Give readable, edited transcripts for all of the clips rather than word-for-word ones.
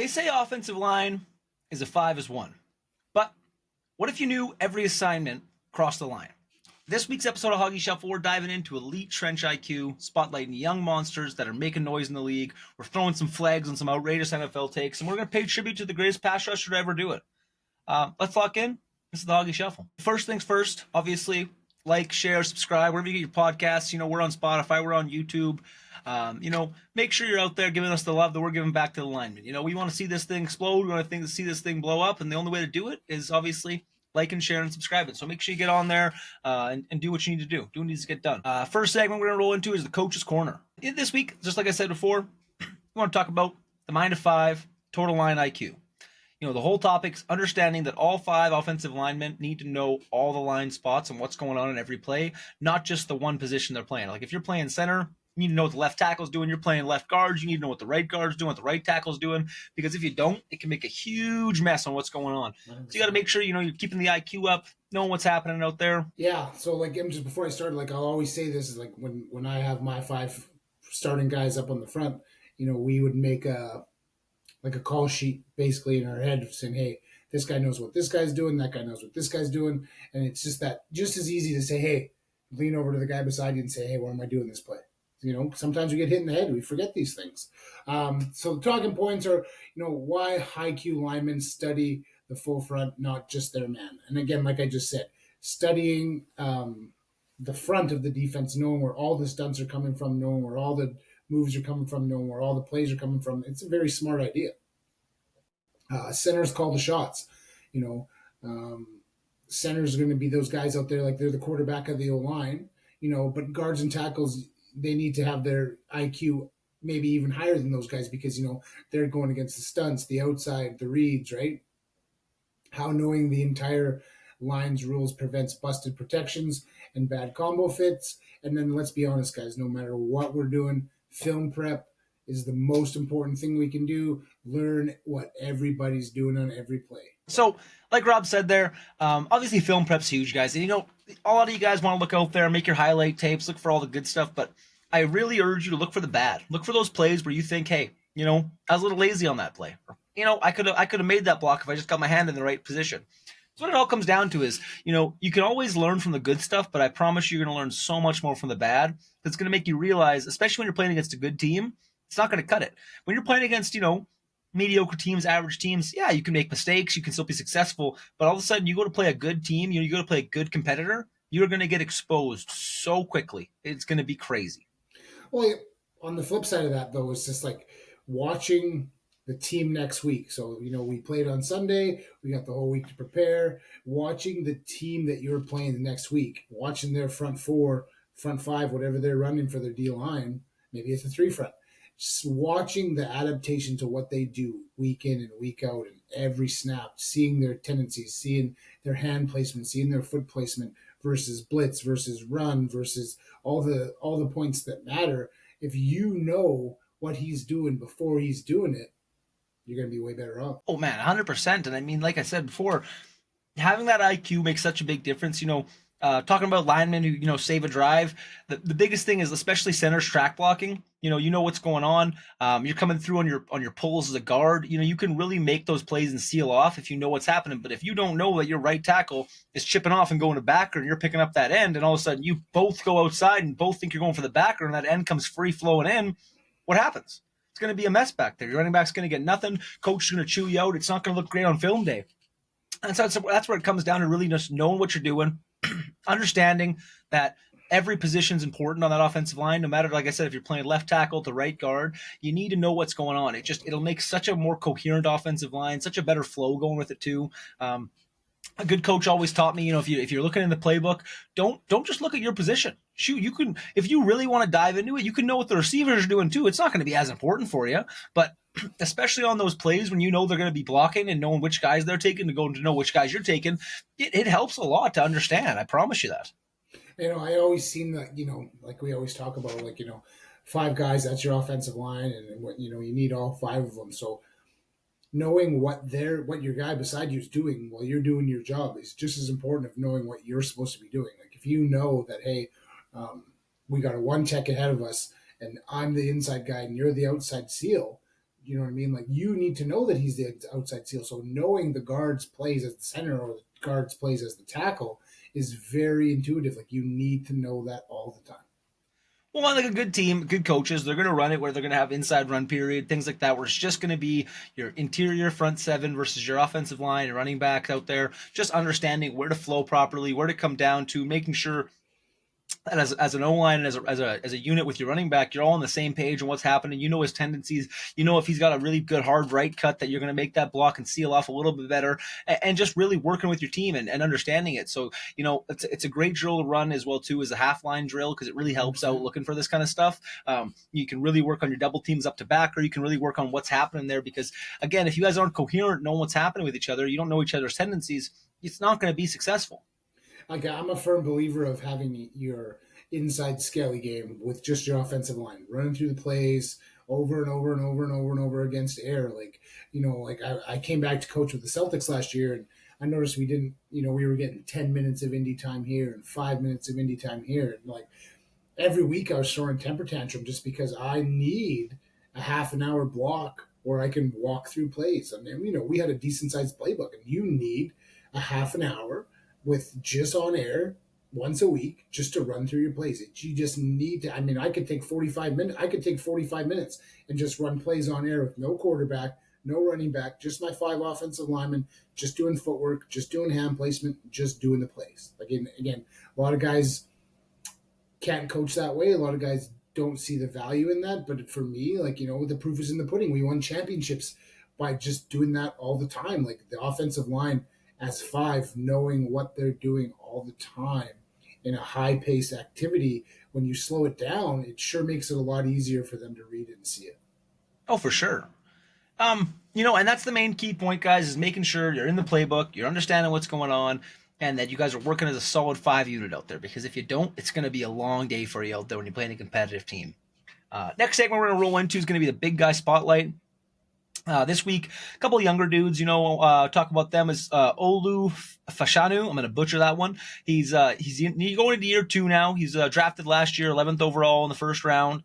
They say offensive line is a 5 is 1. But what if you knew every assignment crossed the line? This week's episode of Hoggie Shuffle, we're diving into elite trench IQ, spotlighting young monsters that are making noise in the league. We're throwing some flags on some outrageous NFL takes, and we're going to pay tribute to the greatest pass rusher to ever do it. Let's lock in. This is the Hoggie Shuffle. First things first, obviously, like, share, subscribe, wherever you get your podcasts. We're on Spotify, we're on YouTube. Make sure you're out there giving us the love that we're giving back to the linemen. We want to see this thing explode. We want to see this thing blow up. And the only way to do it is obviously like and share and subscribe it. So make sure you get on there and do what you need to do. Do what needs to get done. First segment we're going to roll into is the Coach's Corner. This week, just like I said before, we want to talk about the mind of 5, total line IQ. The whole topic's understanding that all 5 offensive linemen need to know all the line spots and what's going on in every play, not just the one position they're playing. Like if you're playing center, you need to know what the left tackle's doing. You're playing left guards, you need to know what the right guard's doing, what the right tackle's doing, because if you don't, it can make a huge mess on what's going on. 100%. So you got to make sure, you're keeping the IQ up, knowing what's happening out there. Yeah, so just before I start, I'll always say this, is when I have my 5 starting guys up on the front, we would make a call sheet basically in our head saying, hey, this guy knows what this guy's doing, that guy knows what this guy's doing. And it's just as easy to say, hey, lean over to the guy beside you and say, hey, what am I doing this play? Sometimes we get hit in the head. We forget these things. So the talking points are, why high Q linemen study the full front, not just their man. And again, like I just said, studying the front of the defense, knowing where all the stunts are coming from, knowing where all the moves are coming from, knowing where all the plays are coming from. It's a very smart idea. Centers call the shots. Centers are going to be those guys out there like they're the quarterback of the O-line, but guards and tackles, they need to have their IQ maybe even higher than those guys because, they're going against the stunts, the outside, the reads, right? How knowing the entire line's rules prevents busted protections and bad combo fits. And then let's be honest, guys, no matter what we're doing, film prep is the most important thing we can do. Learn what everybody's doing on every play. So, like Rob said there, obviously film prep's huge, guys. And, a lot of you guys want to look out there, make your highlight tapes, look for all the good stuff. But I really urge you to look for the bad. Look for those plays where you think, hey, I was a little lazy on that play. I could have made that block if I just got my hand in the right position. So what it all comes down to is, you can always learn from the good stuff, but I promise you're going to learn so much more from the bad. It's going to make you realize, especially when you're playing against a good team, it's not going to cut it. When you're playing against, mediocre teams, average teams, yeah, you can make mistakes, you can still be successful, but all of a sudden you go to play a good team, you go to play a good competitor, you're going to get exposed so quickly. It's going to be crazy. Well, on the flip side of that, though, it's just like watching the team next week. So, we played on Sunday, we got the whole week to prepare. Watching the team that you're playing the next week, watching their front 4, front 5, whatever they're running for their D-line, maybe it's a 3 front. Just watching the adaptation to what they do week in and week out and every snap, seeing their tendencies, seeing their hand placement, seeing their foot placement versus blitz versus run versus all the points that matter. If you know what he's doing before he's doing it, you're going to be way better off. Oh, man, 100%. And I mean, like I said before, having that IQ makes such a big difference. Talking about linemen who, save a drive, the biggest thing is especially centers track blocking. You know what's going on. You're coming through on your pulls as a guard. You can really make those plays and seal off if you know what's happening. But if you don't know that your right tackle is chipping off and going to backer and you're picking up that end and all of a sudden you both go outside and both think you're going for the backer and that end comes free flowing in, what happens? It's going to be a mess back there. Your running back's going to get nothing. Coach is going to chew you out. It's not going to look great on film day. And so that's where it comes down to really just knowing what you're doing, understanding that every position is important on that offensive line. No matter, like I said, if you're playing left tackle to right guard, you need to know what's going on. It'll make such a more coherent offensive line, such a better flow going with it too. A good coach always taught me, if you're looking in the playbook, don't just look at your position. Shoot, you can, if you really want to dive into it, you can know what the receivers are doing too. It's not going to be as important for you, but especially on those plays when they're going to be blocking and knowing which guys they're taking to know which guys you're taking, it helps a lot to understand. I promise you that. I always seen that, like we always talk about, 5 guys, that's your offensive line, and what, you need all 5 of them. So knowing what your guy beside you is doing while you're doing your job is just as important as knowing what you're supposed to be doing. Like if you know that, hey, we got a 1 tech ahead of us and I'm the inside guy and you're the outside seal, You know what I mean? Like, you need to know that he's the outside seal. So knowing the guards plays as the center or the guards plays as the tackle is very intuitive. Like, you need to know that all the time. Well, like a good team, good coaches, they're going to run it where they're going to have inside run period, things like that, where it's just going to be your interior front seven versus your offensive line and running backs out there, just understanding where to flow properly, where to come down to, making sure that as an O-line and as a unit with your running back, you're all on the same page on what's happening. You know his tendencies. You know if he's got a really good hard right cut that you're going to make that block and seal off a little bit better, and just really working with your team and understanding it. So, it's a great drill to run as well, too, as a half-line drill, because it really helps out looking for this kind of stuff. You can really work on your double teams up to back, or you can really work on what's happening there, because, again, if you guys aren't coherent, knowing what's happening with each other, you don't know each other's tendencies, it's not going to be successful. Like, I'm a firm believer of having your inside scaly game with just your offensive line, running through the plays over and over and over and over and over against air. Like, I came back to coach with the Celtics last year, and I noticed we didn't, we were getting 10 minutes of indie time here and 5 minutes of indie time here. And like, every week I was throwing temper tantrum just because I need a half an hour block where I can walk through plays. I mean, we had a decent sized playbook, and you need a half an hour with just on air once a week just to run through your plays. You just need to, I could take 45 minutes. I could take 45 minutes and just run plays on air with no quarterback, no running back, just my 5 offensive linemen, just doing footwork, just doing hand placement, just doing the plays. Again, a lot of guys can't coach that way. A lot of guys don't see the value in that. But for me, the proof is in the pudding. We won championships by just doing that all the time. Like, the offensive line as 5, knowing what they're doing all the time in a high-paced activity, when you slow it down, it sure makes it a lot easier for them to read it and see it. Oh, for sure. And that's the main key point, guys, is making sure you're in the playbook, you're understanding what's going on, and that you guys are working as a solid 5 unit out there. Because if you don't, it's going to be a long day for you out there when you're playing a competitive team. Next segment we're going to roll into is going to be the big guy spotlight. This week, a couple of younger dudes, talk about them as Olu Fashanu. I'm going to butcher that one. He's going into year 2 now. He's drafted last year, 11th overall in the first round.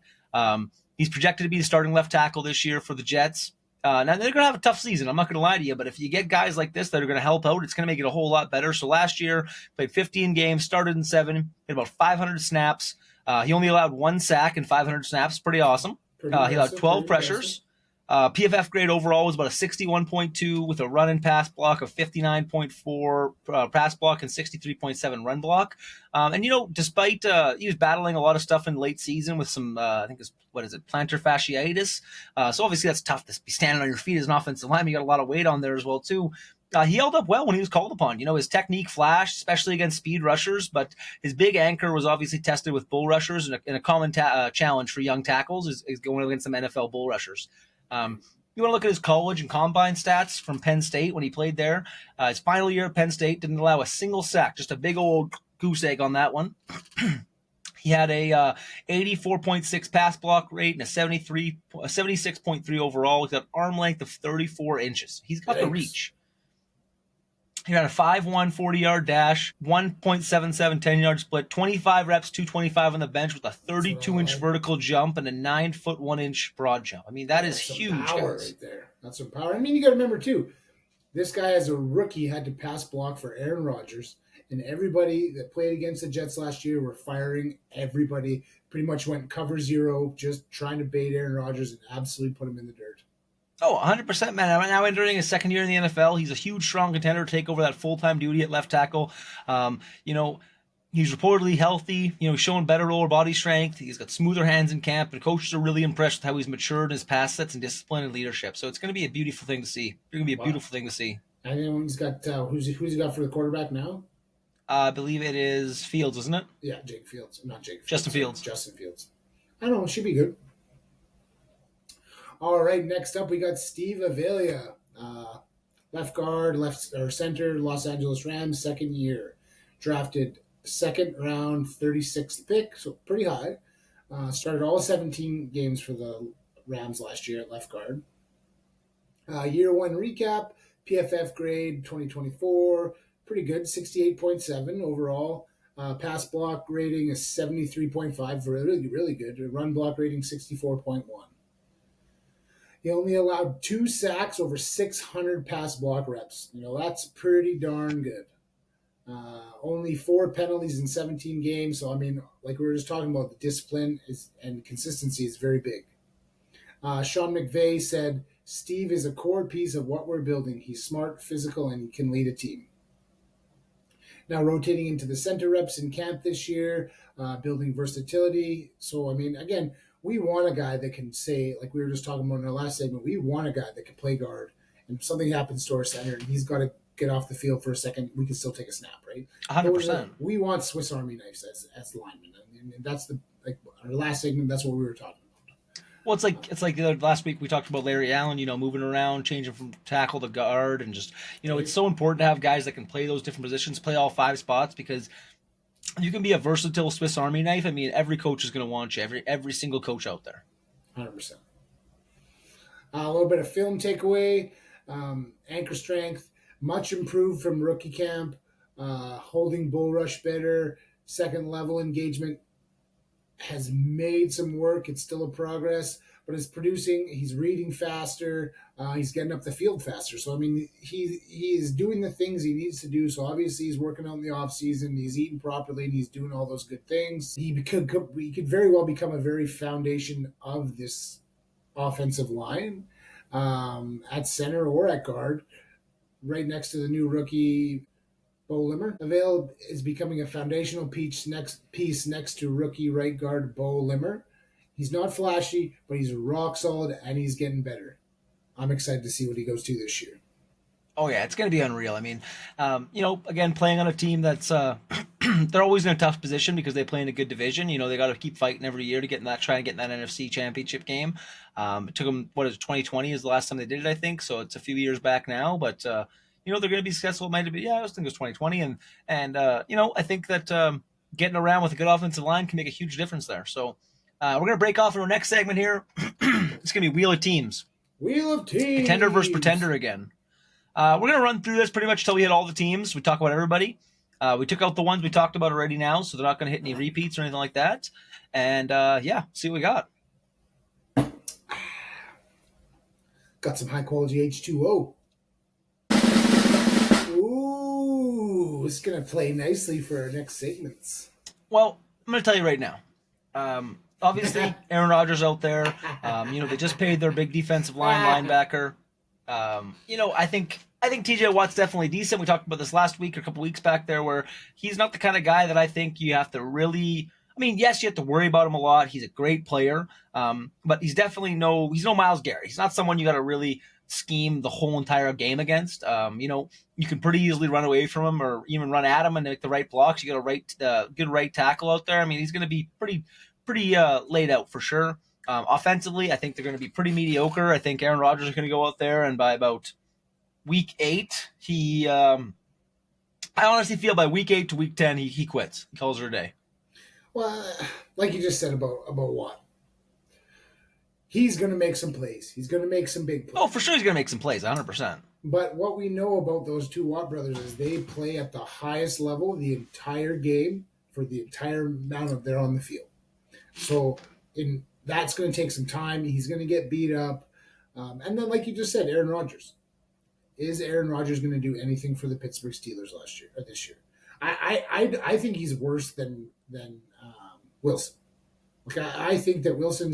He's projected to be the starting left tackle this year for the Jets. Now, they're going to have a tough season. I'm not going to lie to you, but if you get guys like this that are going to help out, it's going to make it a whole lot better. So last year, played 15 games, started in 7, had about 500 snaps. He only allowed 1 sack in 500 snaps. Pretty awesome. He allowed 12 pressures. PFF grade overall was about a 61.2 with a run and pass block of 59.4 pass block and 63.7 run block. Despite he was battling a lot of stuff in late season with some, I think it's, plantar fasciitis. So obviously that's tough to be standing on your feet as an offensive lineman. You got a lot of weight on there as well too. He held up well when he was called upon. His technique flashed, especially against speed rushers, but his big anchor was obviously tested with bull rushers, and a common challenge for young tackles is going against some NFL bull rushers. You want to look at his college and combine stats from Penn State when he played there. His final year at Penn State didn't allow a single sack, just a big old goose egg on that one. He had a 84.6 pass block rate and a 76.3 overall. He's got arm length of 34 inches. He's got the reach. He had a 5'1", 40-yard dash, 1.77 10-yard split, 25 reps, 225 on the bench with a 32-inch vertical jump and a 9-foot 1-inch broad jump. That is huge, power guys. right there. That's some power. You got to remember, too, this guy as a rookie had to pass block for Aaron Rodgers, and everybody that played against the Jets last year were firing everybody. Pretty much went cover 0, just trying to bait Aaron Rodgers and absolutely put him in the dirt. Oh, 100%, man. Now entering his second year in the NFL, he's a huge, strong contender to take over that full-time duty at left tackle. He's reportedly healthy, showing better lower body strength. He's got smoother hands in camp, and coaches are really impressed with how he's matured in his pass sets and discipline and leadership. So it's going to be a beautiful thing to see. It's going to be a beautiful thing to see. And then he's got, who's he got for the quarterback now? I believe it is Fields, isn't it? Yeah, Jake Fields. Not Jake Fields. Justin Fields. Justin Fields. I don't know. It should be good. All right, next up we got Steve Avila, left guard, center, Los Angeles Rams, second year. Drafted second round, 36th pick, so pretty high. Started all 17 games for the Rams last year at left guard. Year 1 recap, PFF grade 2024, pretty good, 68.7 overall. Pass block rating is 73.5, really, really good. Run block rating 64.1. He only allowed 2 sacks over 600 pass block reps. That's pretty darn good. Only 4 penalties in 17 games. So, like we were just talking about, the discipline and consistency is very big. Sean McVay said, Steve is a core piece of what we're building. He's smart, physical, and can lead a team. Now rotating into the center reps in camp this year, building versatility. So, again, we want a guy that can say, like we were just talking about in our last segment, we want a guy that can play guard. And if something happens to our center and he's got to get off the field for a second, we can still take a snap, right? 100%. We want Swiss Army knives as linemen. And that's our last segment, that's what we were talking about. Well, it's like last week we talked about Larry Allen, moving around, changing from tackle to guard, and just, it's so important to have guys that can play those different positions, play all 5 spots, because you can be a versatile Swiss Army knife. Every coach is going to want you, every single coach out there. 100%. A little bit of film takeaway, anchor strength, much improved from rookie camp, holding bull rush better, second level engagement has made some work. It's still a progress, but it's producing. He's reading faster. He's getting up the field faster. So, he is doing the things he needs to do. So, obviously, he's working out in the off season. He's eating properly, and he's doing all those good things. He could very well become a very foundation of this offensive line at center or at guard, right next to the new rookie Bo Limmer. Avail is becoming a foundational piece next to rookie right guard Bo Limmer. He's not flashy, but he's rock solid, and he's getting better. I'm excited to see what he goes to this year. Oh, yeah, it's going to be unreal. Again, playing on a team that's they're always in a tough position because they play in a good division. They got to keep fighting every year to try and get in that NFC Championship game. It took them, 2020 is the last time they did it, I think. So it's a few years back now, but they're going to be successful. It might be, I think it was 2020, and I think that getting around with a good offensive line can make a huge difference there. So we're going to break off in our next segment here. It's going to be Wheel of Teams. Wheel of Teams. Contender versus Pretender again. We're going to run through this pretty much until we hit all the teams. We talk about everybody. We took out the ones we talked about already now, so they're not going to hit any repeats or anything like that. And see what we got. Got some high quality H2O. Ooh, it's going to play nicely for our next segments. Well, I'm going to tell you right now. Obviously, Aaron Rodgers out there. They just paid their big defensive line linebacker. I think TJ Watt's definitely decent. We talked about this last week or a couple weeks back there, where he's not the kind of guy that I think you have to really. Yes, you have to worry about him a lot. He's a great player, but he's definitely he's no Myles Garrett. He's not someone you got to really scheme the whole entire game against. You can pretty easily run away from him or even run at him and make the right blocks. You got a good right tackle out there. He's going to be pretty laid out for sure. Offensively, I think they're going to be pretty mediocre. I think Aaron Rodgers is going to go out there, and by about week 8, I honestly feel by week 8 to week 10, he quits. He calls it a day. Well, like you just said about Watt, he's going to make some plays. He's going to make some big plays. Oh, for sure he's going to make some plays, 100%. But what we know about those two Watt brothers is they play at the highest level the entire game for the entire amount of they're on the field. So that's going to take some time. He's going to get beat up. And then, like you just said, Aaron Rodgers. Is Aaron Rodgers going to do anything for the Pittsburgh Steelers this year? I think he's worse than Wilson. Okay, I think that Wilson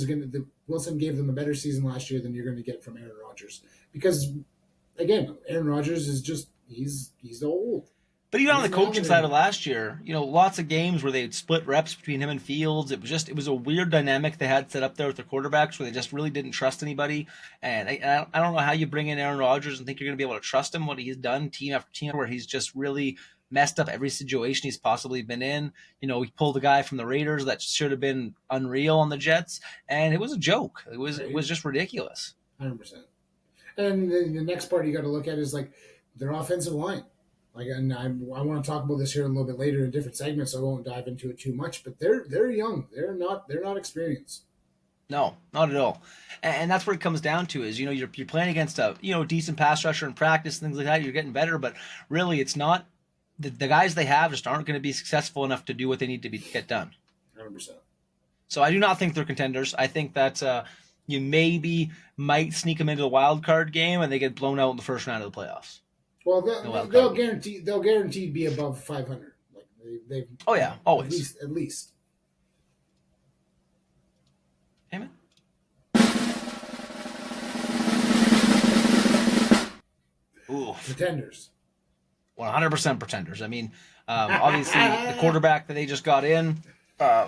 gave them a better season last year than you're going to get from Aaron Rodgers, because again, Aaron Rodgers is just he's old. But even on the coaching side of last year, lots of games where they'd split reps between him and Fields. It was a weird dynamic they had set up there with their quarterbacks where they just really didn't trust anybody. And I don't know how you bring in Aaron Rodgers and think you're going to be able to trust him, what he's done team after team, where he's just really messed up every situation he's possibly been in. He pulled a guy from the Raiders that should have been unreal on the Jets, and it was a joke. It was just ridiculous. 100%. And the next part you got to look at is their offensive line. And I want to talk about this here a little bit later in different segments, so I won't dive into it too much. But they're young. They're not experienced. No, not at all. And that's what it comes down to is, you're playing against a decent pass rusher in practice, things like that. You're getting better, but really it's not. The guys they have just aren't going to be successful enough to do what they need to get done. 100%. So I do not think they're contenders. I think that you maybe might sneak them into the wild card game and they get blown out in the first round of the playoffs. Well, They'll guarantee be above 500. Like they've oh yeah, always at least. Amen. Ooh, Contenders. 100% pretenders. I mean, obviously the quarterback that they just got in,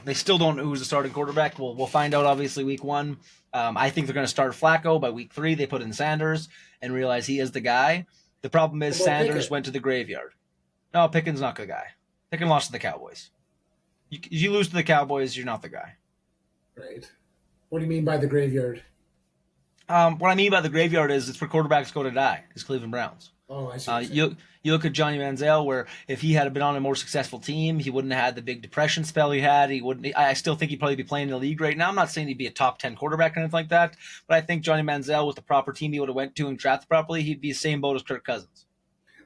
they still don't know who's the starting quarterback. We'll find out obviously week 1. I think they're going to start Flacco. By week 3, they put in Sanders and realize he is the guy. The problem is Sanders went to the graveyard. No, Pickett's not the guy. Pickett lost to the Cowboys. You lose to the Cowboys, you're not the guy. Right. What do you mean by the graveyard? What I mean by the graveyard is it's where quarterbacks go to die. It's Cleveland Browns. Oh, I see. You look at Johnny Manziel, where if he had been on a more successful team, he wouldn't have had the big depression spell he had. He wouldn't. I still think he'd probably be playing in the league right now. I'm not saying he'd be a top 10 quarterback or anything like that, but I think Johnny Manziel, with the proper team he would have went to and drafted properly, he'd be the same boat as Kirk Cousins.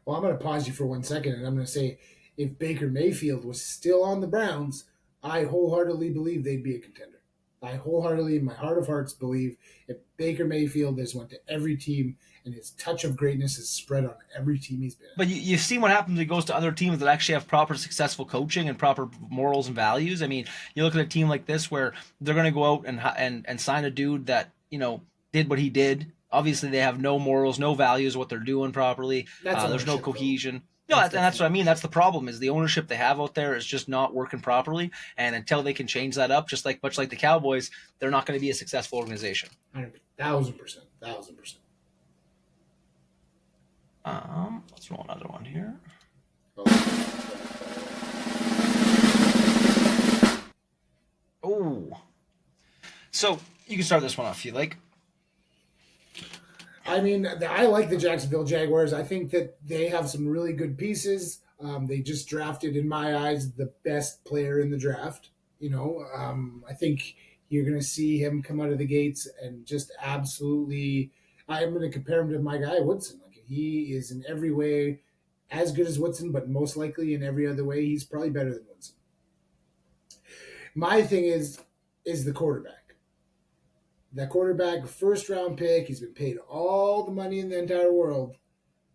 Well, I'm going to pause you for 1 second, and I'm going to say, if Baker Mayfield was still on the Browns, I wholeheartedly believe they'd be a contender. I wholeheartedly, in my heart of hearts, believe if Baker Mayfield has went to every team and his touch of greatness is spread on every team he's been. But you've seen what happens when he goes to other teams that actually have proper successful coaching and proper morals and values. I mean, you look at a team like this where they're going to go out and sign a dude that, did what he did. Obviously, they have no morals, no values, what they're doing properly. There's no cohesion. No, that's what I mean. That's the problem. Is the ownership they have out there is just not working properly, and until they can change that up, much like the Cowboys, they're not going to be a successful organization. 1,000%. Let's roll another one here. Oh, so you can start this one off if you like. I mean, I like the Jacksonville Jaguars. I think that they have some really good pieces. They just drafted, in my eyes, the best player in the draft. I think you're going to see him come out of the gates and just absolutely. I'm going to compare him to my guy Woodson. Like, he is in every way as good as Woodson, but most likely in every other way, he's probably better than Woodson. My thing is the quarterback. That quarterback, first round pick, he's been paid all the money in the entire world,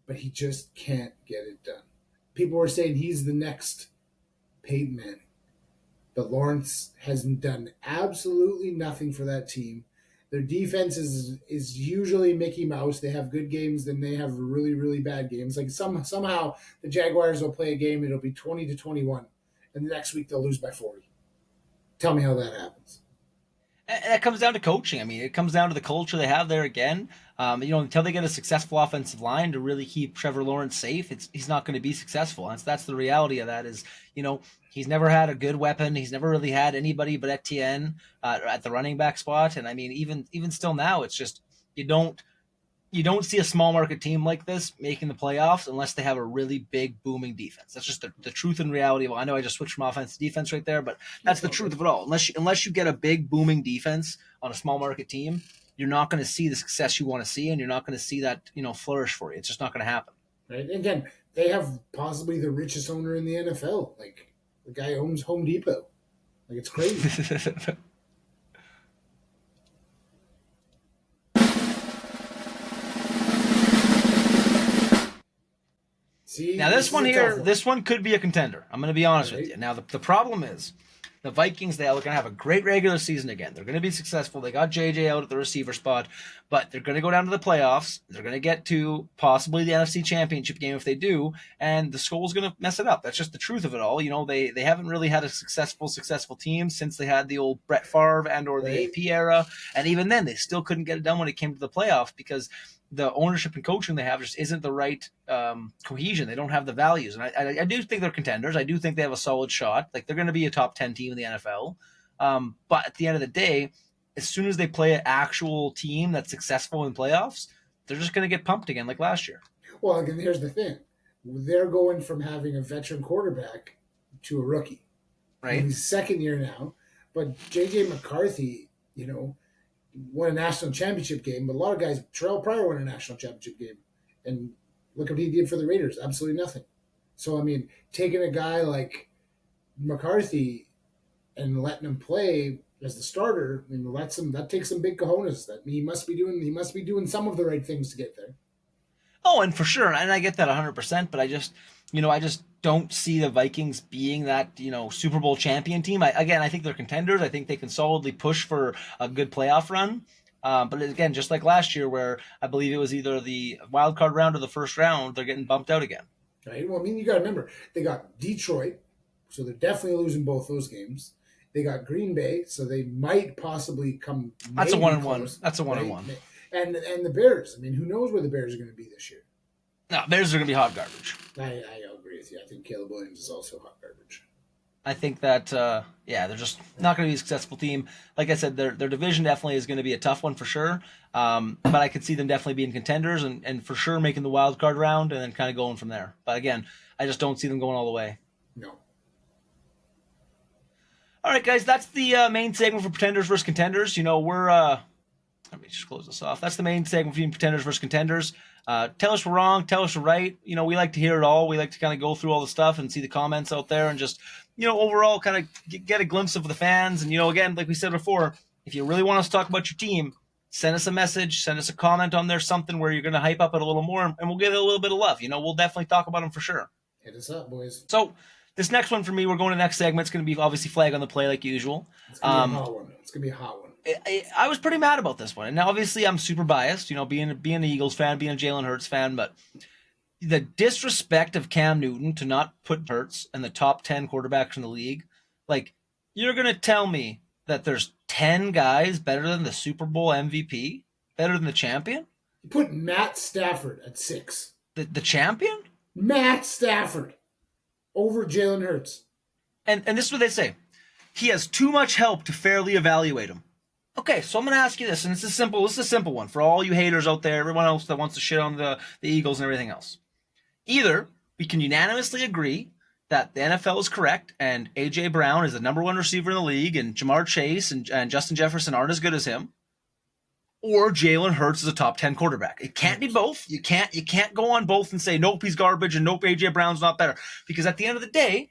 but he just can't get it done. People were saying he's the next Peyton Manning, but Lawrence hasn't done absolutely nothing for that team. Their defense is usually Mickey Mouse. They have good games, then they have really, really bad games. Like somehow the Jaguars will play a game, it'll be 20-21, and the next week they'll lose by 40. Tell me how that happens. And that comes down to coaching. I mean, it comes down to the culture they have there again. Until they get a successful offensive line to really keep Trevor Lawrence safe, he's not going to be successful. That's the reality of that is, he's never had a good weapon. He's never really had anybody but Etienne at the running back spot. And I mean, even still now, it's just you don't see a small market team like this making the playoffs unless they have a really big booming defense. That's just the truth and reality. Well, I know I just switched from offense to defense right there, but that's the truth of it all. Unless you get a big booming defense on a small market team, you're not going to see the success you want to see, and you're not going to see that flourish for you. It's just not going to happen. Right. Again, they have possibly the richest owner in the NFL. Like, the guy owns Home Depot. Like, it's crazy. See, now this one could be a contender. I'm going to be honest with you. Now the problem is the Vikings, they're going to have a great regular season again. They're going to be successful. They got JJ out at the receiver spot, but they're going to go down to the playoffs. They're going to get to possibly the NFC Championship game if they do, and the Skull's going to mess it up. That's just the truth of it all. They haven't really had a successful team since they had the old Brett Favre or the AP era, and even then they still couldn't get it done when it came to the playoffs because the ownership and coaching they have just isn't the right cohesion. They don't have the values. And I do think they're contenders. I do think they have a solid shot. Like, they're going to be a top 10 team in the NFL. But at the end of the day, as soon as they play an actual team that's successful in playoffs, they're just going to get pumped again like last year. Well, again, here's the thing. They're going from having a veteran quarterback to a rookie. Right. And he's second year now. But J.J. McCarthy, won a national championship game, but a lot of guys, Terrell Pryor won a national championship game. And look what he did for the Raiders. Absolutely nothing. So, I mean, taking a guy like McCarthy and letting him play, as the starter, that takes some big cojones. That he must be doing some of the right things to get there. Oh, and for sure, and I get that 100%, but I just don't see the Vikings being that, Super Bowl champion team. I think they're contenders. I think they can solidly push for a good playoff run. But again, just like last year, where I believe it was either the wild card round or the first round, they're getting bumped out again. Right. Well, I mean, you got to remember they got Detroit, so they're definitely losing both those games. They got Green Bay, so they might possibly come. That's a 1-1. That's a 1-1. And the Bears. I mean, who knows where the Bears are going to be this year? No, Bears are going to be hot garbage. I agree with you. I think Caleb Williams is also hot garbage. I think that, they're just not going to be a successful team. Like I said, their division definitely is going to be a tough one for sure. But I could see them definitely being contenders and for sure making the wild card round and then kind of going from there. But again, I just don't see them going all the way. No. All right, guys, that's the main segment for Pretenders versus Contenders. Let me just close this off. That's the main segment between Pretenders versus Contenders. Tell us we're wrong. Tell us we're right. We like to hear it all. We like to kind of go through all the stuff and see the comments out there and just, overall kind of get a glimpse of the fans. And, again, like we said before, if you really want us to talk about your team, send us a message, send us a comment on there, something where you're going to hype up it a little more, and we'll give it a little bit of love. We'll definitely talk about them for sure. Hit us up, boys. So this next one for me, we're going to the next segment. It's going to be obviously flag on the play like usual. It's going to be a hot one. It's going to be a hot one. I was pretty mad about this one. And now obviously I'm super biased, being an Eagles fan, being a Jalen Hurts fan, but the disrespect of Cam Newton to not put Hurts in the top 10 quarterbacks in the league. Like, you're going to tell me that there's 10 guys better than the Super Bowl MVP? Better than the champion? You put Matt Stafford at 6. The champion? Matt Stafford over Jalen Hurts. And this is what they say. He has too much help to fairly evaluate him. Okay, so I'm going to ask you this, and this is a simple one for all you haters out there, everyone else that wants to shit on the Eagles and everything else. Either we can unanimously agree that the NFL is correct and A.J. Brown is the number one receiver in the league and Jamar Chase and Justin Jefferson aren't as good as him, or Jalen Hurts is a top 10 quarterback. It can't be both. You can't go on both and say, nope, he's garbage and nope, A.J. Brown's not better. Because at the end of the day,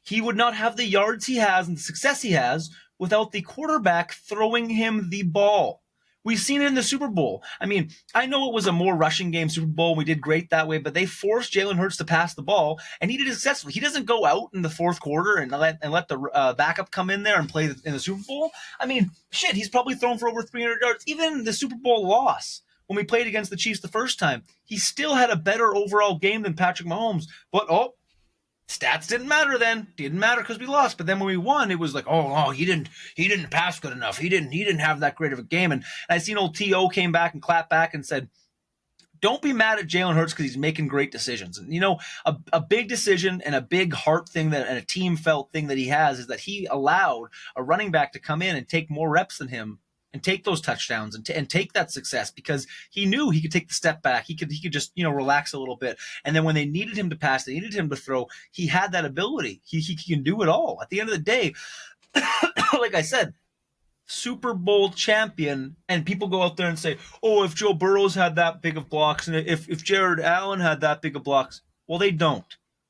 he would not have the yards he has and the success he has without the quarterback throwing him the ball. We've seen it in the Super Bowl. I mean, I know it was a more rushing game Super Bowl. We did great that way, but they forced Jalen Hurts to pass the ball, and he did it successfully. He doesn't go out in the fourth quarter and let the backup come in there and play in the Super Bowl. I mean, shit, he's probably thrown for over 300 yards. Even in the Super Bowl loss, when we played against the Chiefs the first time, he still had a better overall game than Patrick Mahomes. But, stats didn't matter then. Didn't matter because we lost. But then when we won, it was like, he didn't pass good enough. He didn't have that great of a game. And I seen old T.O. came back and clapped back and said, don't be mad at Jalen Hurts because he's making great decisions. And, a big decision and a big heart thing and a team felt thing that he has is that he allowed a running back to come in and take more reps than him and take those touchdowns and take that success because he knew he could take the step back. He could just, relax a little bit. And then when they needed him to pass, they needed him to throw, he had that ability. He can do it all. At the end of the day, like I said, Super Bowl champion, and people go out there and say, if Joe Burrow's had that big of blocks and if Jared Allen had that big of blocks, well, they don't.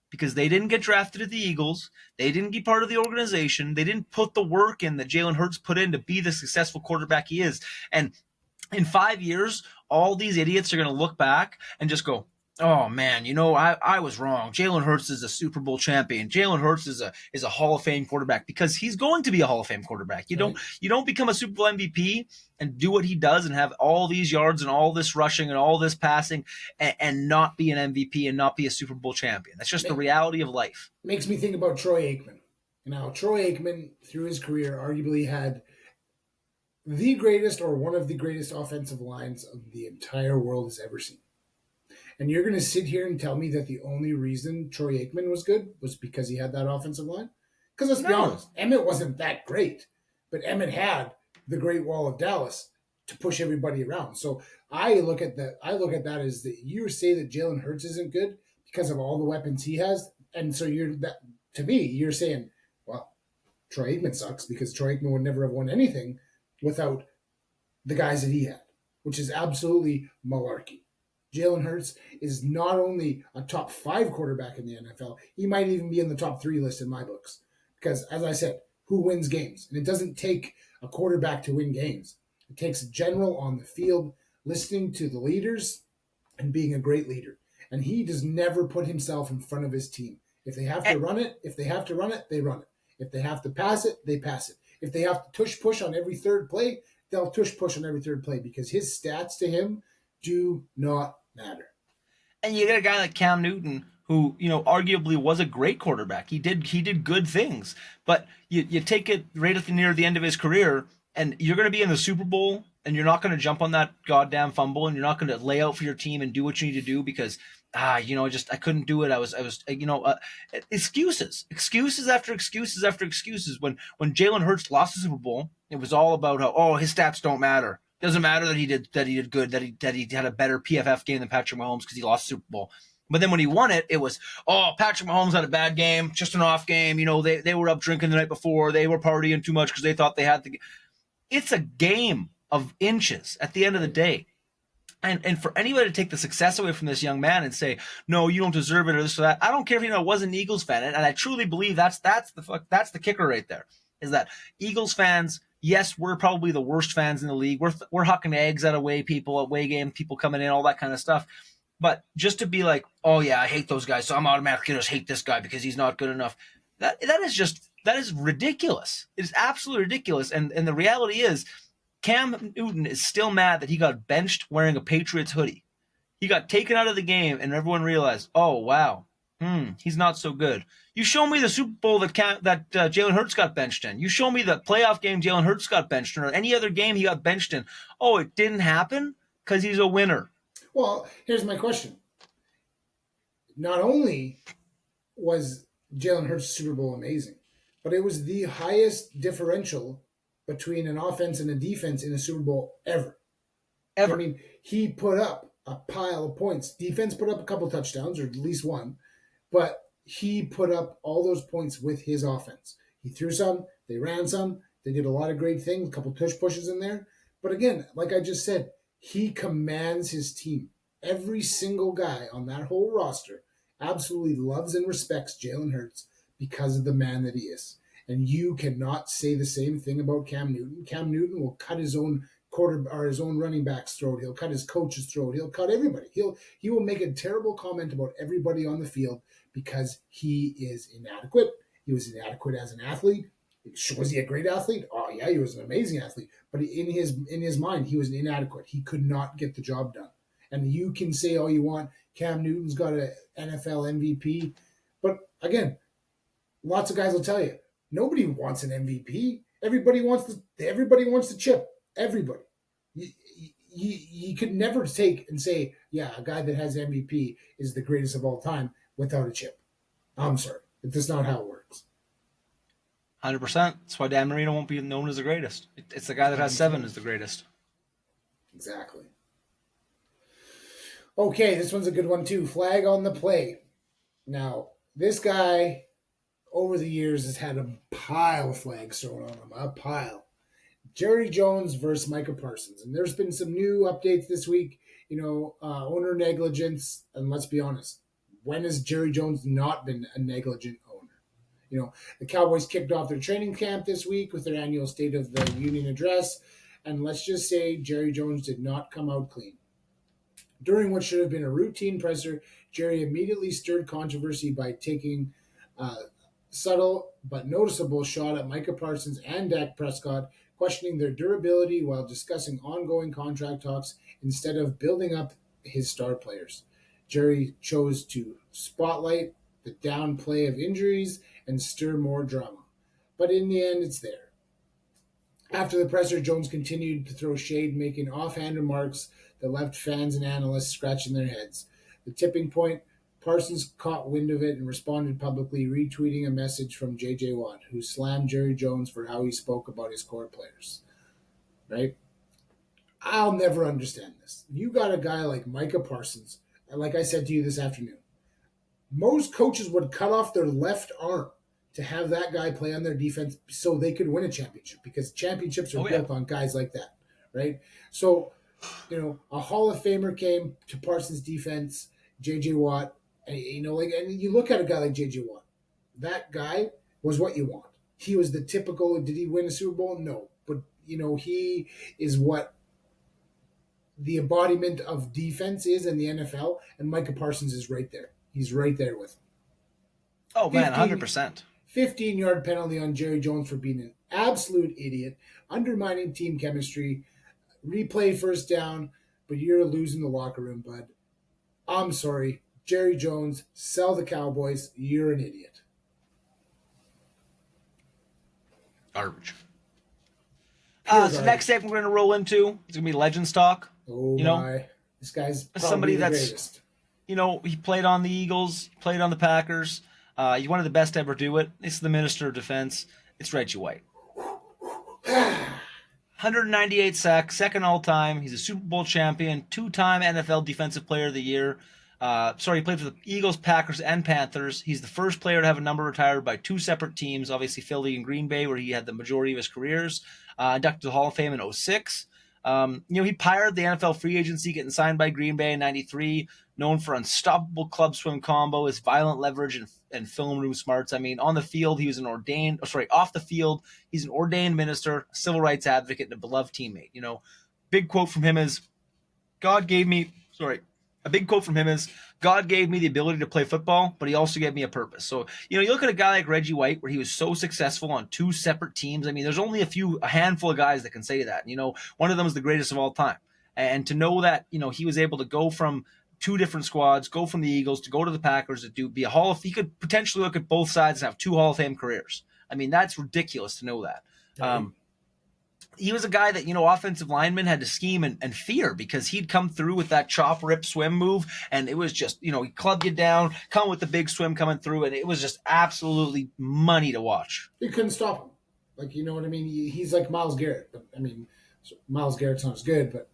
Because they didn't get drafted to the Eagles. They didn't be part of the organization. They didn't put the work in that Jalen Hurts put in to be the successful quarterback he is. And in 5 years, all these idiots are going to look back and just go, oh, man, I was wrong. Jalen Hurts is a Super Bowl champion. Jalen Hurts is a Hall of Fame quarterback because he's going to be a Hall of Fame quarterback. You don't become a Super Bowl MVP and do what he does and have all these yards and all this rushing and all this passing and not be an MVP and not be a Super Bowl champion. That's just the reality of life. Makes me think about Troy Aikman. Now, Troy Aikman, through his career, arguably had the greatest or one of the greatest offensive lines of the entire world has ever seen. And you're going to sit here and tell me that the only reason Troy Aikman was good was because he had that offensive line? Because let's be honest, Emmett wasn't that great, but Emmett had the Great Wall of Dallas to push everybody around. So I look at that as that you say that Jalen Hurts isn't good because of all the weapons he has, and so you're saying, well, Troy Aikman sucks because Troy Aikman would never have won anything without the guys that he had, which is absolutely malarkey. Jalen Hurts is not only a top 5 quarterback in the NFL, he might even be in the top 3 list in my books. Because, as I said, who wins games? And it doesn't take a quarterback to win games. It takes a general on the field, listening to the leaders and being a great leader. And he does never put himself in front of his team. If they have to run it, they run it. If they have to pass it, they pass it. If they have to tush push on every third play, they'll tush push on every third play because his stats to him do not matter. And you get a guy like Cam Newton who, arguably was a great quarterback. He did good things. But you take it right at near the end of his career, and you're going to be in the Super Bowl, and you're not going to jump on that goddamn fumble, and you're not going to lay out for your team and do what you need to do because I couldn't do it. I was excuses after excuses after excuses. When Jalen Hurts lost the Super Bowl, it was all about how his stats don't matter. Doesn't matter that he did good, that he had a better PFF game than Patrick Mahomes because he lost the Super Bowl. But then when he won it, it was, Patrick Mahomes had a bad game, just an off game. They were up drinking the night before. They were partying too much because they thought they had the. It's a game of inches at the end of the day. And for anybody to take the success away from this young man and say, no, you don't deserve it or this or that, I don't care if was an Eagles fan. And I truly believe that's the kicker right there, is that Eagles fans, yes, we're probably the worst fans in the league. We're hucking eggs at away game, people coming in, all that kind of stuff. But just to be like, oh yeah, I hate those guys, so I'm automatically just hate this guy because he's not good enough. That is ridiculous. It is absolutely ridiculous. And the reality is, Cam Newton is still mad that he got benched wearing a Patriots hoodie. He got taken out of the game, and everyone realized, oh wow, he's not so good. You show me the Super Bowl that Jalen Hurts got benched in. You show me the playoff game Jalen Hurts got benched in, or any other game he got benched in. Oh, it didn't happen because he's a winner. Well, here's my question. Not only was Jalen Hurts' Super Bowl amazing, but it was the highest differential between an offense and a defense in a Super Bowl ever. I mean, he put up a pile of points. Defense put up a couple touchdowns, or at least one, but he put up all those points with his offense. He threw some, they ran some, they did a lot of great things, a couple tush pushes in there. But again, like I just said, he commands his team. Every single guy on that whole roster absolutely loves and respects Jalen Hurts because of the man that he is. And you cannot say the same thing about Cam Newton. Cam Newton will cut his own his own running back's throat. He'll cut his coach's throat. He'll cut everybody. He will make a terrible comment about everybody on the field because he is inadequate. He was inadequate as an athlete. Was he a great athlete? Oh yeah, he was an amazing athlete. But in his mind, he was inadequate. He could not get the job done. And you can say all you want, Cam Newton's got an NFL MVP. But again, lots of guys will tell you, nobody wants an MVP. Everybody wants the chip. Everybody. You could never take and say, yeah, a guy that has MVP is the greatest of all time without a chip. I'm sorry. That's not how it works. 100%. That's why Dan Marino won't be known as the greatest. It's the guy that has 7 is the greatest. Exactly. Okay, this one's a good one too. Flag on the play. Now, this guy over the years has had a pile of flags thrown on him. A pile. Jerry Jones versus Micah Parsons. And there's been some new updates this week. Owner negligence. And let's be honest, when has Jerry Jones not been a negligent owner? The Cowboys kicked off their training camp this week with their annual State of the Union address. And let's just say Jerry Jones did not come out clean. During what should have been a routine presser, Jerry immediately stirred controversy by taking a subtle but noticeable shot at Micah Parsons and Dak Prescott, questioning their durability while discussing ongoing contract talks instead of building up his star players. Jerry chose to spotlight the downplay of injuries and stir more drama. But in the end, it's there. After the presser, Jones continued to throw shade, making offhand remarks that left fans and analysts scratching their heads. The tipping point, Parsons caught wind of it and responded publicly, retweeting a message from J.J. Watt, who slammed Jerry Jones for how he spoke about his core players. Right? I'll never understand this. You got a guy like Micah Parsons, and like I said to you this afternoon, most coaches would cut off their left arm to have that guy play on their defense so they could win a championship, because championships are built on guys like that, right? So, a Hall of Famer came to Parsons' defense, J.J. Watt, and you look at a guy like J.J. Watt. That guy was what you want. he was the typical, did he win a Super Bowl? No. But, he is what the embodiment of defense is in the NFL, and Micah Parsons is right there. He's right there with him. Oh, man, 100%. 15-yard penalty on Jerry Jones for being an absolute idiot, undermining team chemistry, replay first down, but you're losing the locker room, bud. I'm sorry. Jerry Jones, sell the Cowboys. You're an idiot. Garbage. So next segment we're going to roll into, it's going to be Legends Talk. Oh, my. This guy's probably somebody the that's greatest. He played on the Eagles, played on the Packers. He's one of the best to ever do it. It's the Minister of Defense. It's Reggie White. 198 sacks, second all-time. He's a Super Bowl champion, two-time NFL Defensive Player of the Year. He played for the Eagles, Packers, and Panthers. He's the first player to have a number retired by two separate teams, obviously Philly and Green Bay, where he had the majority of his careers. Inducted to the Hall of Fame in 2006. He pioneered the NFL free agency, getting signed by Green Bay in 93, known for unstoppable club swim combo, his violent leverage, and film room smarts. I mean, on the field, he was off the field, he's an ordained minister, a civil rights advocate, and a beloved teammate. Big quote from him is, God gave me the ability to play football, but he also gave me a purpose. So, you look at a guy like Reggie White, where he was so successful on two separate teams. I mean, there's only a handful of guys that can say that. One of them is the greatest of all time. And to know that, he was able to go from two different squads, go from the Eagles to go to the Packers to be he could potentially look at both sides and have two Hall of Fame careers. I mean, that's ridiculous to know that. Right. He was a guy that, offensive linemen had to scheme and fear, because he'd come through with that chop, rip, swim move. And it was just, he clubbed you down, come with the big swim coming through. And it was just absolutely money to watch. You couldn't stop him. Like, you know what I mean? He's like Myles Garrett. But, I mean, Myles Garrett's not as good, but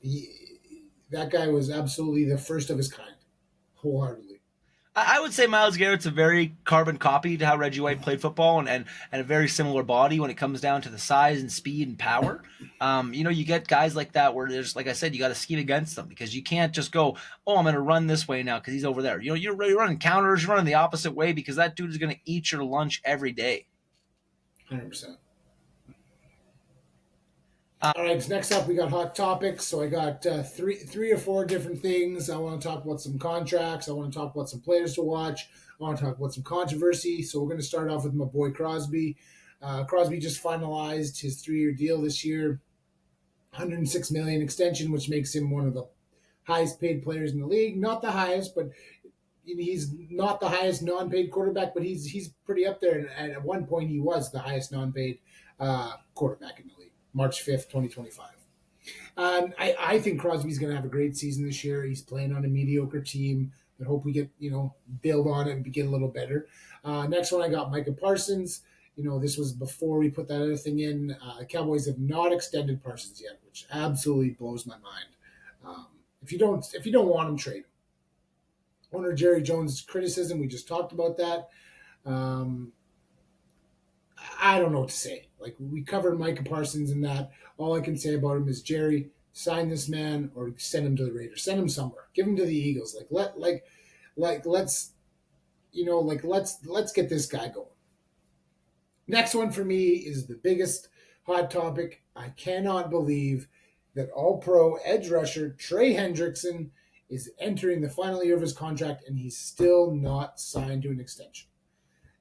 that guy was absolutely the first of his kind, wholeheartedly. I would say Myles Garrett's a very carbon copy to how Reggie White played football, and a very similar body when it comes down to the size and speed and power. You get guys like that where there's, like I said, you got to scheme against them, because you can't just go, oh, I'm going to run this way now because he's over there. You're running counters, you're running the opposite way, because that dude is going to eat your lunch every day. 100%. All right, next up we got hot topics. So I got three or four different things. I want to talk about some contracts. I want to talk about some players to watch. I want to talk about some controversy. So we're going to start off with my boy Crosby. Crosby just finalized his 3-year deal this year, $106 million extension, which makes him one of the highest paid players in the league. Not the highest, but he's not the highest non-paid quarterback, but he's pretty up there. And at one point, he was the highest non-paid quarterback in the league. March 5th, 2025. I think Crosby's going to have a great season this year. He's playing on a mediocre team. I hope we get, build on it and get a little better. Next one, I got Micah Parsons. This was before we put that other thing in. The Cowboys have not extended Parsons yet, which absolutely blows my mind. If you don't want him, trade him. Owner Jerry Jones' criticism, we just talked about that. I don't know what to say. Like, we covered Micah Parsons and that. All I can say about him is, Jerry, sign this man or send him to the Raiders. Send him somewhere. Give him to the Eagles. Let's get this guy going. Next one for me is the biggest hot topic. I cannot believe that All-Pro edge rusher Trey Hendrickson is entering the final year of his contract, and he's still not signed to an extension.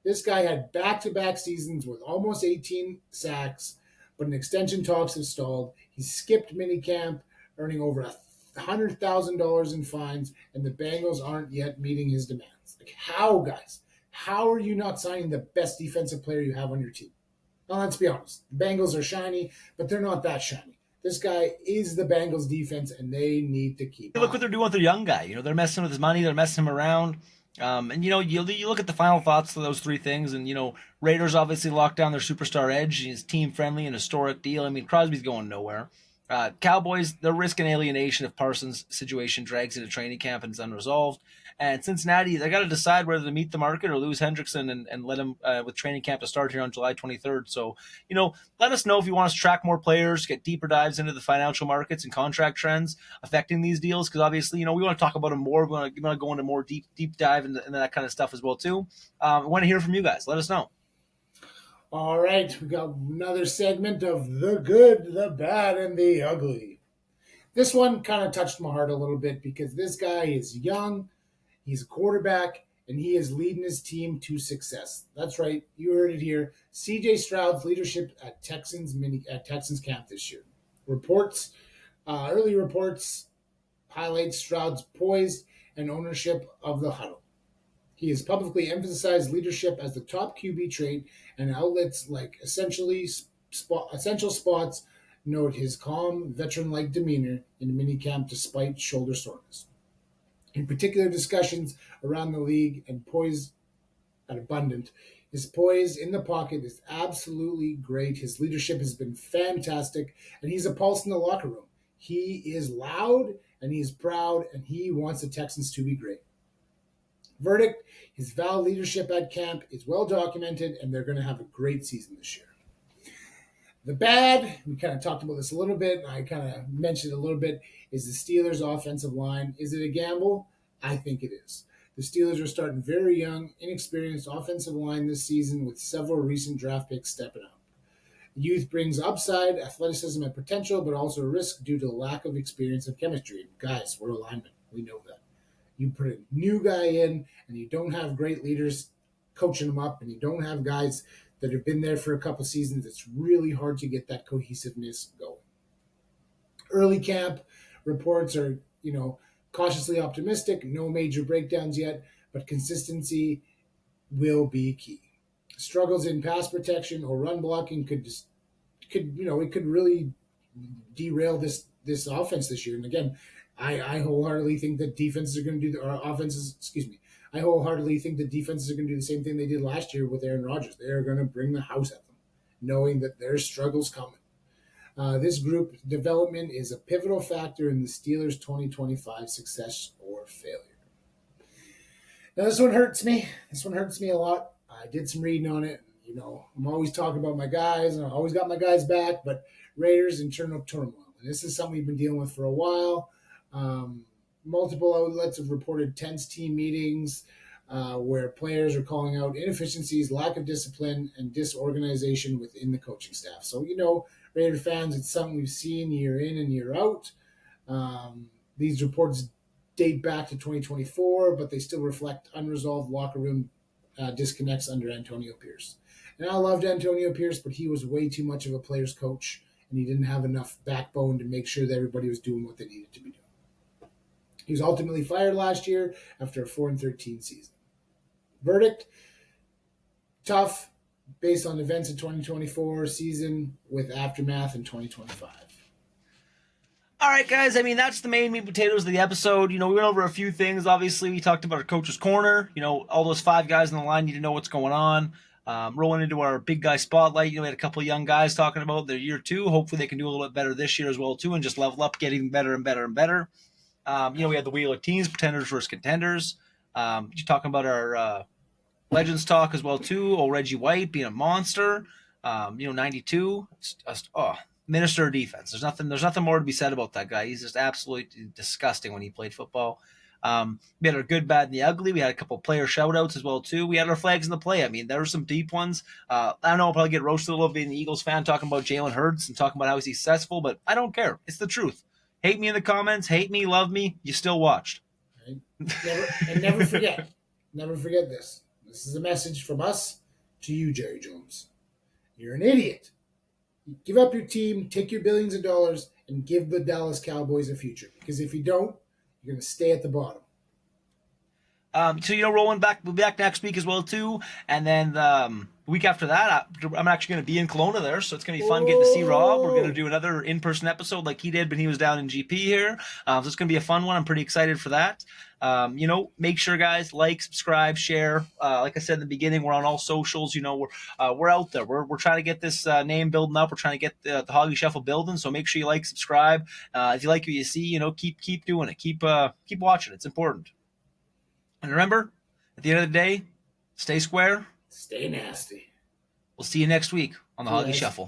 This guy had back-to-back seasons with almost 18 sacks, but an extension talks have stalled. He skipped minicamp, earning over $100,000 in fines, and the Bengals aren't yet meeting his demands. Like, how, guys? How are you not signing the best defensive player you have on your team? Now, let's be honest. The Bengals are shiny, but they're not that shiny. This guy is the Bengals defense, and they need to keep Look what they're doing with their young guy. They're messing with his money. They're messing him around. You look at the final thoughts of those three things, and, Raiders obviously locked down their superstar edge. He's team-friendly and historic deal. I mean, Crosby's going nowhere. Cowboys, they're risking alienation if Parsons' situation drags into training camp and is unresolved. And Cincinnati, they got to decide whether to meet the market or lose Hendrickson and let him with training camp to start here on July 23rd. So, let us know if you want us to track more players, get deeper dives into the financial markets and contract trends affecting these deals, because obviously, we want to talk about them more. We want to go into more deep dive into that kind of stuff as well, too. We want to hear from you guys. Let us know. All right, we got another segment of the good, the bad, and the ugly. This one kind of touched my heart a little bit because this guy is young, he's a quarterback, and he is leading his team to success. That's right, you heard it here. CJ Stroud's leadership at Texans camp this year. Early reports highlight Stroud's poise and ownership of the huddle. He has publicly emphasized leadership as the top QB trait, and outlets like Essential Spots note his calm, veteran-like demeanor in minicamp despite shoulder soreness. In particular discussions around the league and poise at Abundant, his poise in the pocket is absolutely great. His leadership has been fantastic, and he's a pulse in the locker room. He is loud, and he's proud, and he wants the Texans to be great. Verdict: his valid leadership at camp is well documented, and they're going to have a great season this year. The bad, we kind of talked about this a little bit, and I kind of mentioned it a little bit, is the Steelers' offensive line. Is it a gamble? I think it is. The Steelers are starting very young, inexperienced offensive line this season with several recent draft picks stepping up. Youth brings upside, athleticism, and potential, but also risk due to the lack of experience and chemistry. Guys, we're linemen. We know that. You put a new guy in, and you don't have great leaders coaching them up, and you don't have guys that have been there for a couple seasons, it's really hard to get that cohesiveness going. Early camp reports are, cautiously optimistic. No major breakdowns yet, but consistency will be key. Struggles in pass protection or run blocking it could really derail this offense this year. And again, I wholeheartedly think that defenses are going to do I wholeheartedly think the defenses are going to do the same thing they did last year with Aaron Rodgers. They're going to bring the house at them, knowing that there's struggles coming. This group development is a pivotal factor in the Steelers' 2025 success or failure. Now, this one hurts me. This one hurts me a lot. I did some reading on it. I'm always talking about my guys, and I always got my guys back, but Raiders internal turmoil. And this is something we've been dealing with for a while. Multiple outlets have reported tense team meetings where players are calling out inefficiencies, lack of discipline, and disorganization within the coaching staff. So, Raider fans, it's something we've seen year in and year out. These reports date back to 2024, but they still reflect unresolved locker room disconnects under Antonio Pierce. And I loved Antonio Pierce, but he was way too much of a player's coach, and he didn't have enough backbone to make sure that everybody was doing what they needed to be doing. He was ultimately fired last year after a 4-13 season. Verdict: tough, based on events of 2024 season with aftermath in 2025. All right, guys. That's the main meat and potatoes of the episode. We went over a few things. Obviously, we talked about our coach's corner. All those 5 guys on the line need to know what's going on. Rolling into our big guy spotlight, we had a couple of young guys talking about their year 2. Hopefully, they can do a little bit better this year as well too, and just level up, getting better and better and better. We had the wheel of teams, Pretenders versus Contenders. You're talking about our Legends talk as well too. Old Reggie White being a monster. 92. Minister of defense. There's nothing more to be said about that guy. He's just absolutely disgusting when he played football. We had our good, bad, and the ugly. We had a couple of player shout-outs as well too. We had our flags in the play. There were some deep ones. I know I'll probably get roasted a little bit being an Eagles fan talking about Jalen Hurts and talking about how he's successful, but I don't care. It's the truth. Hate me in the comments, hate me, love me, you still watched. Right? Never forget. Never forget this. This is a message from us to you, Jerry Jones. You're an idiot. Give up your team, take your billions of dollars, and give the Dallas Cowboys a future. Because if you don't, you're going to stay at the bottom. Rolling back, we'll be back next week as well too, and then the week after that, I'm actually going to be in Kelowna there, so it's going to be fun getting to see Rob. We're going to do another in-person episode like he did when he was down in GP here. So it's going to be a fun one. I'm pretty excited for that. Make sure, guys, like, subscribe, share. Like I said in the beginning, we're on all socials. We're out there. We're trying to get this name building up. We're trying to get the Hoggie Shuffle building. So make sure you like, subscribe. If you like what you see, keep doing it. Keep watching. It's important. And remember, at the end of the day, stay square. Stay nasty. We'll see you next week on the Hoggie Shuffle.